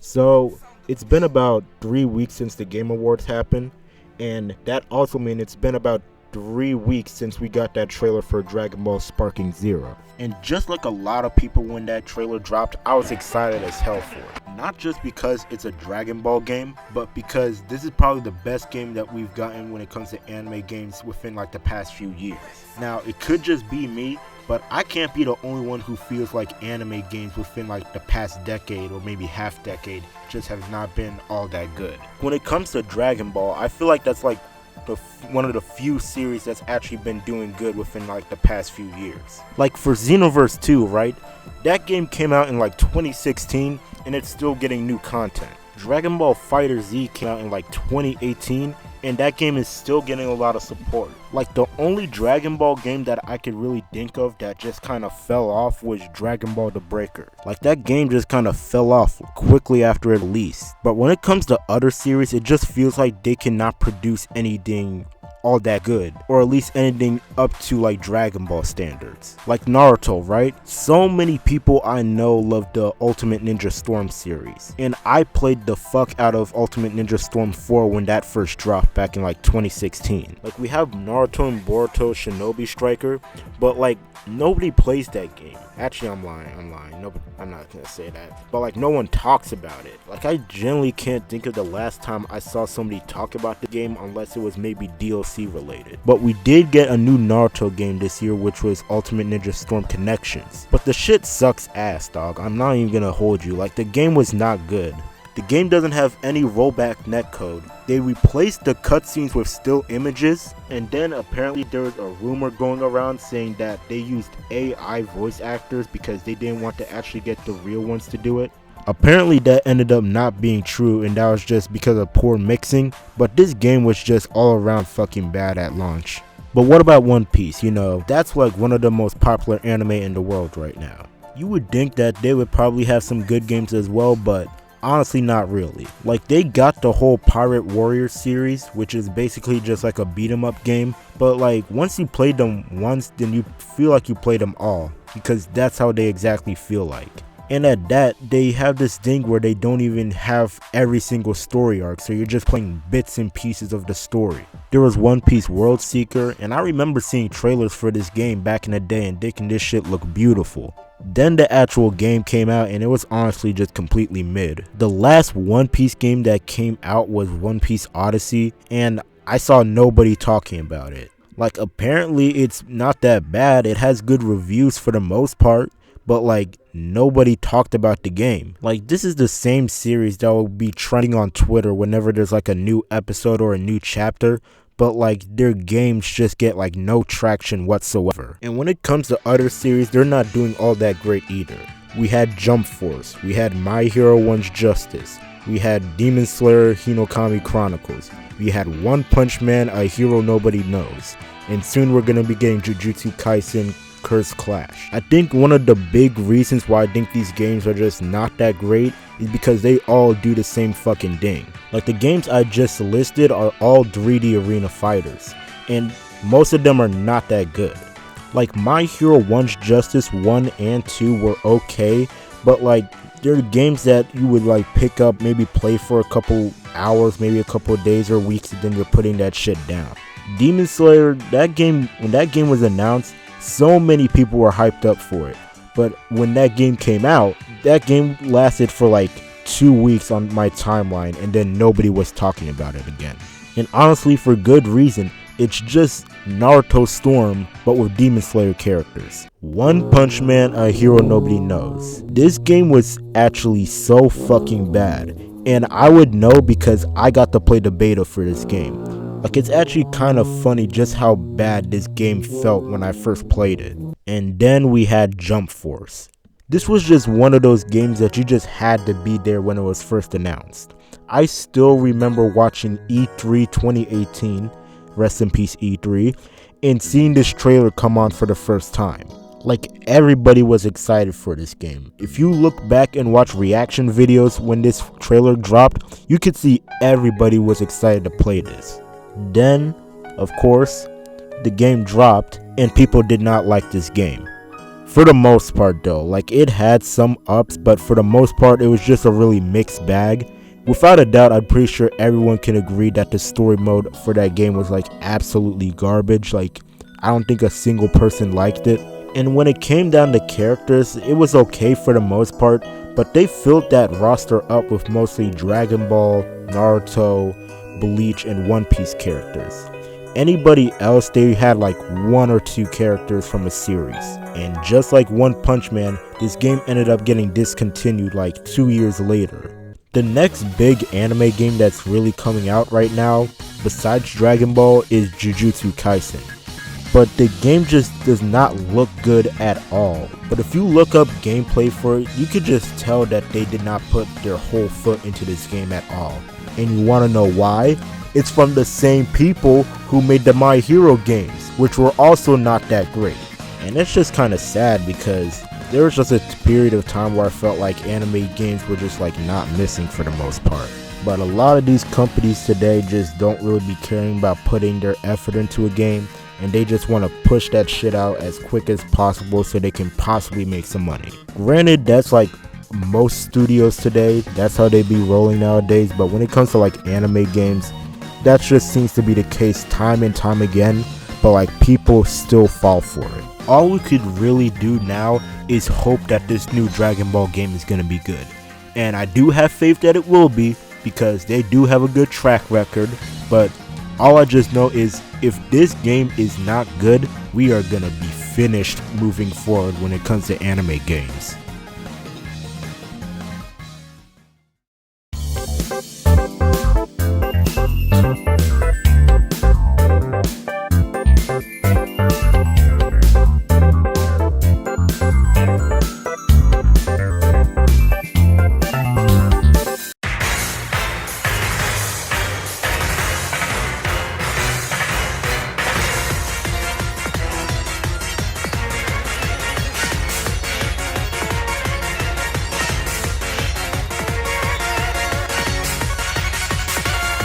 So it's been about 3 weeks since the Game Awards happened, and that also means it's been about 3 weeks since we got that trailer for Dragon Ball Sparking Zero. And just like a lot of people when that trailer dropped, I was excited as hell for it. Not just because it's a Dragon Ball game, but because this is probably the best game that we've gotten when it comes to anime games within like the past few years. Now, it could just be me, but I can't be the only one who feels like anime games within like the past decade or maybe half decade just have not been all that good. When it comes to Dragon Ball, I feel like that's like one of the few series that's actually been doing good within like the past few years. Like for Xenoverse 2, right? That game came out in like 2016 and it's still getting new content. Dragon Ball FighterZ came out in like 2018 and that game is still getting a lot of support. Like the only Dragon Ball game that I could really think of that just kind of fell off was Dragon Ball The Breaker. Like that game just kind of fell off quickly after it released. But when it comes to other series, it just feels like they cannot produce anything all that good, or at least anything up to like Dragon Ball standards. Like Naruto, right? So many people I know love the Ultimate Ninja Storm series, and I played the fuck out of Ultimate Ninja Storm 4 when that first dropped back in like 2016. Like we have Naruto and Boruto Shinobi Striker, but like nobody plays that game. Actually, I'm lying. Nobody, I'm not gonna say that. But like no one talks about it. Like I generally can't think of the last time I saw somebody talk about the game unless it was maybe DLC related. But we did get a new Naruto game this year, which was Ultimate Ninja Storm Connections. But the shit sucks ass, dog. I'm not even gonna hold you. Like the game was not good. The game doesn't have any rollback netcode. They replaced the cutscenes with still images, and then apparently there was a rumor going around saying that they used AI voice actors because they didn't want to actually get the real ones to do it. Apparently that ended up not being true, and that was just because of poor mixing, but this game was just all around fucking bad at launch. But what about One Piece? You know, that's like one of the most popular anime in the world right now. You would think that they would probably have some good games as well, but honestly not really. Like they got the whole Pirate Warrior series, which is basically just like a beat 'em up game, but like once you played them once, then you feel like you played them all, because that's how they exactly feel like. And at that, they have this thing where they don't even have every single story arc, so you're just playing bits and pieces of the story. There was One Piece World Seeker, and I remember seeing trailers for this game back in the day and thinking this shit looked beautiful. Then the actual game came out and it was honestly just completely mid. The last One Piece game that came out was One Piece Odyssey, and I saw nobody talking about it. Like apparently it's not that bad, it has good reviews for the most part, but like nobody talked about the game. Like this is the same series that will be trending on Twitter whenever there's like a new episode or a new chapter, but like their games just get like no traction whatsoever. And when it comes to other series, they're not doing all that great either. We had Jump Force, we had My Hero One's Justice, we had Demon Slayer Hinokami Chronicles, we had One Punch Man, A Hero Nobody Knows, and soon we're gonna be getting Jujutsu Kaisen Curse Clash. I think one of the big reasons why I think these games are just not that great is because they all do the same fucking thing. Like the games I just listed are all 3D arena fighters, and most of them are not that good. Like My Hero One's Justice 1 and 2 were okay, but like they're games that you would like pick up, maybe play for a couple hours, maybe a couple days or weeks, and then you're putting that shit down. Demon Slayer, that game, when that game was announced, so many people were hyped up for it, but when that game came out, that game lasted for like 2 weeks on my timeline, and then nobody was talking about it again. And honestly, for good reason. It's just Naruto Storm, but with Demon Slayer characters. One Punch Man, A Hero Nobody Knows. This game was actually so fucking bad, and I would know because I got to play the beta for this game. Like it's actually kind of funny just how bad this game felt when I first played it. And then we had Jump Force. This was just one of those games that you just had to be there when it was first announced. I still remember watching E3 2018, rest in peace E3, and seeing this trailer come on for the first time. Like everybody was excited for this game. If you look back and watch reaction videos when this trailer dropped, you could see everybody was excited to play this. Then, of course, the game dropped and people did not like this game. For the most part though, like it had some ups, but for the most part it was just a really mixed bag. Without a doubt, I'm pretty sure everyone can agree that the story mode for that game was like absolutely garbage. Like I don't think a single person liked it. And when it came down to characters, it was okay for the most part, but they filled that roster up with mostly Dragon Ball, Naruto, Bleach, and One Piece characters. Anybody else, they had like one or two characters from a series. And just like One Punch Man, this game ended up getting discontinued like 2 years later. The next big anime game that's really coming out right now, besides Dragon Ball, is Jujutsu Kaisen. But the game just does not look good at all. But if you look up gameplay for it, you could just tell that they did not put their whole foot into this game at all. And you want to know why? It's from the same people who made the My Hero games, which were also not that great. And it's just kind of sad because there was just a period of time where I felt like anime games were just like not missing for the most part. But a lot of these companies today just don't really be caring about putting their effort into a game, and they just want to push that shit out as quick as possible so they can possibly make some money. Granted, that's like most studios today, that's how they be rolling nowadays, but when it comes to like anime games, that just seems to be the case time and time again, but like people still fall for it. All we could really do now is hope that this new Dragon Ball game is going to be good. And I do have faith that it will be, because they do have a good track record, but all I just know is if this game is not good, we are going to be finished moving forward when it comes to anime games.